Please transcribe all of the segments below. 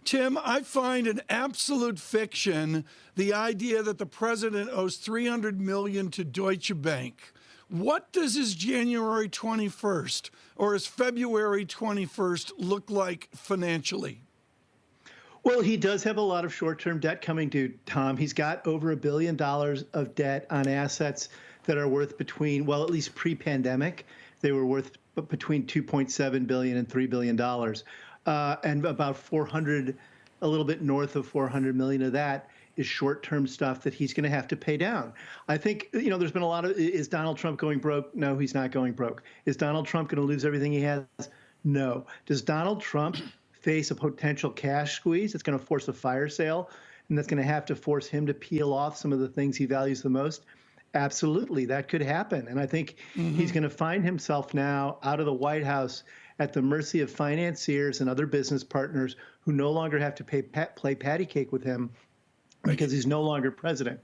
Tim, I find an absolute fiction the idea that the president owes $300 million to Deutsche Bank. What does his January 21st or his February 21st look like financially? Well, he does have a lot of short-term debt coming due, Tom. He's got over $1 billion of debt on assets that are worth between, well, at least pre-pandemic, they were worth between $2.7 billion and $3 billion. And about a little bit north of 400 million of that is short-term stuff that he's going to have to pay down. I think, there's been a lot of, is Donald Trump going broke? No, he's not going broke. Is Donald Trump going to lose everything he has? No. Does Donald Trump face a potential cash squeeze that's going to force a fire sale and that's going to have to force him to peel off some of the things he values the most? Absolutely, that could happen. And I think he's going to find himself now out of the White House at the mercy of financiers and other business partners who no longer have to play patty cake with him because he's no longer president.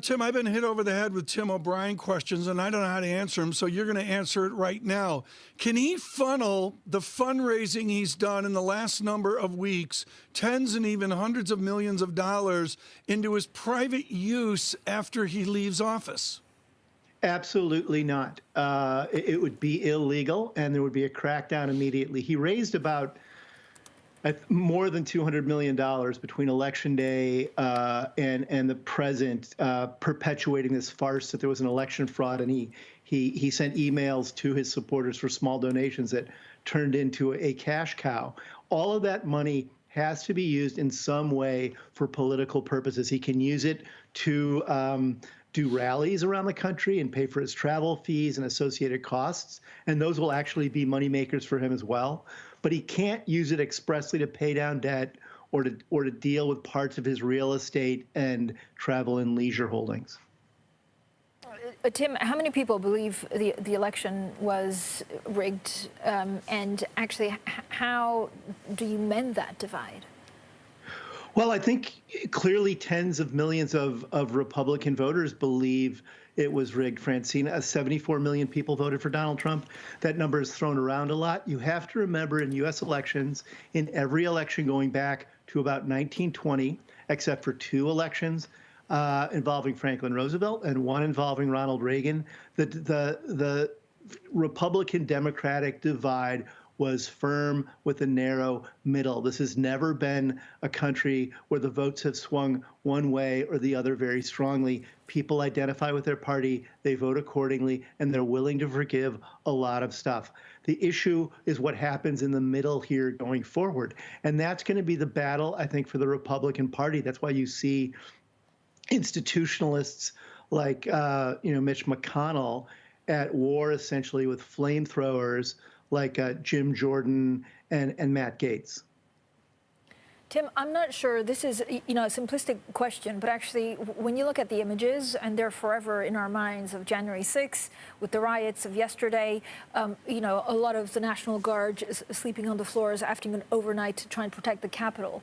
Tim, I've been hit over the head with Tim O'Brien questions, and I don't know how to answer them, so you're going to answer it right now. Can he funnel the fundraising he's done in the last number of weeks, tens and even hundreds of millions of dollars, into his private use after he leaves office? Absolutely not. It would be illegal, and there would be a crackdown immediately. He raised about more than $200 million between Election Day and the present, perpetuating this farce that there was an election fraud, and he sent emails to his supporters for small donations that turned into a cash cow. All of that money has to be used in some way for political purposes. He can use it to do rallies around the country and pay for his travel fees and associated costs, and those will actually be moneymakers for him as well. But he can't use it expressly to pay down debt or to deal with parts of his real estate and travel and leisure holdings. Tim, how many people believe the election was rigged? And actually, how do you mend that divide? Well, I think clearly tens of millions of Republican voters believe it was rigged, Francine. 74 million people voted for Donald Trump. That number is thrown around a lot. You have to remember in U.S. elections, in every election going back to about 1920, except for 2 elections involving Franklin Roosevelt and 1 involving Ronald Reagan, the Republican-Democratic divide was firm with a narrow middle. This has never been a country where the votes have swung one way or the other very strongly. People identify with their party, they vote accordingly, and they're willing to forgive a lot of stuff. The issue is what happens in the middle here going forward. And that's going to be the battle, I think, for the Republican Party. That's why you see institutionalists like Mitch McConnell at war essentially with flamethrowers like Jim Jordan and Matt Gaetz. Tim, I'm not sure this is, a simplistic question, but actually, when you look at the images, and they're forever in our minds, of January 6th, with the riots of yesterday, a lot of the National Guard sleeping on the floors after an overnight to try and protect the Capitol.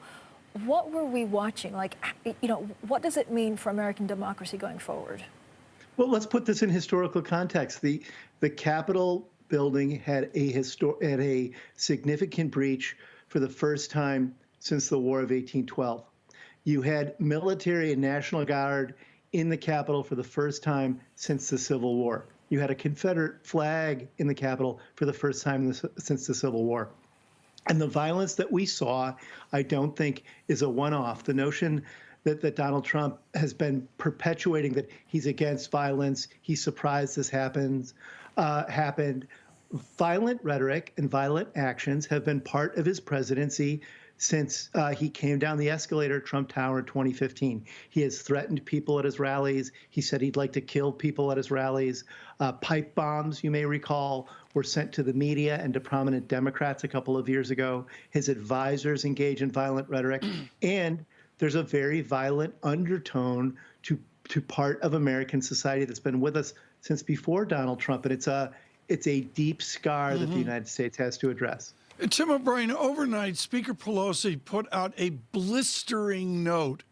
What were we watching? What does it mean for American democracy going forward? Well, let's put this in historical context. The Capitol building had a significant breach for the first time since the War of 1812. You had military and National Guard in the Capitol for the first time since the Civil War. You had a Confederate flag in the Capitol for the first time since the Civil War. And the violence that we saw, I don't think, is a one-off. The notion that Donald Trump has been perpetuating that he's against violence, he's surprised this happened. Violent rhetoric and violent actions have been part of his presidency since he came down the escalator at Trump Tower in 2015. He has threatened people at his rallies. He said he'd like to kill people at his rallies. Pipe bombs, you may recall, were sent to the media and to prominent Democrats a couple of years ago. His advisors engage in violent rhetoric. And there's a very violent undertone to part of American society that's been with us since before Donald Trump. And it's a deep scar that the United States has to address. Tim O'Brien, overnight, Speaker Pelosi put out a blistering note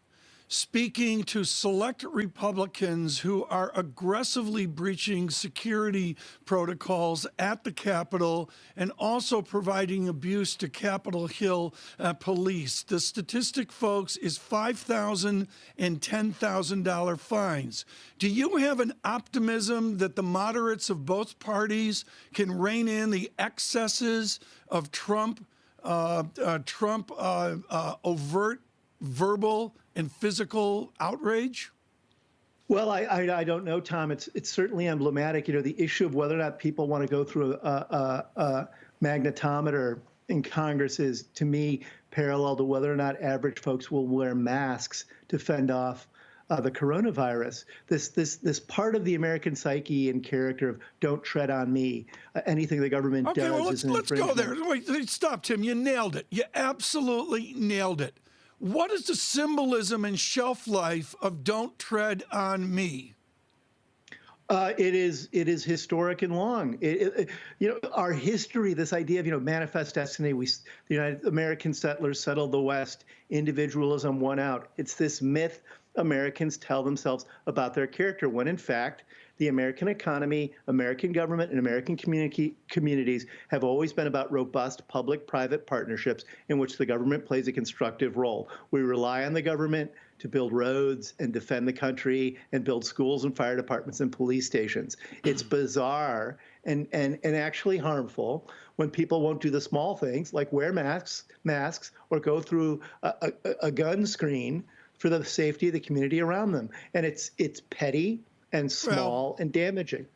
speaking to select Republicans who are aggressively breaching security protocols at the Capitol and also providing abuse to Capitol Hill police. The statistic, folks, is $5,000 and $10,000 fines. Do you have an optimism that the moderates of both parties can rein in the excesses of Trump overt verbal and physical outrage? Well, I don't know, Tom. It's certainly emblematic. You know, the issue of whether or not people want to go through a magnetometer in Congress is, to me, parallel to whether or not average folks will wear masks to fend off the coronavirus. This part of the American psyche and character of "don't tread on me." Anything the government does well, is an let's go infringement. there. Wait, stop, Tim. You nailed it. You absolutely nailed it. What is the symbolism and shelf life of "don't tread on me"? It is historic and long. You know, our history, this idea of, manifest destiny. The United American settlers settled the West. Individualism won out. It's this myth Americans tell themselves about their character, when in fact the American economy, American government, and American communities have always been about robust public-private partnerships in which the government plays a constructive role. We rely on the government to build roads and defend the country and build schools and fire departments and police stations. It's bizarre and actually harmful when people won't do the small things like wear masks or go through a gun screen for the safety of the community around them. And it's petty and small and damaging.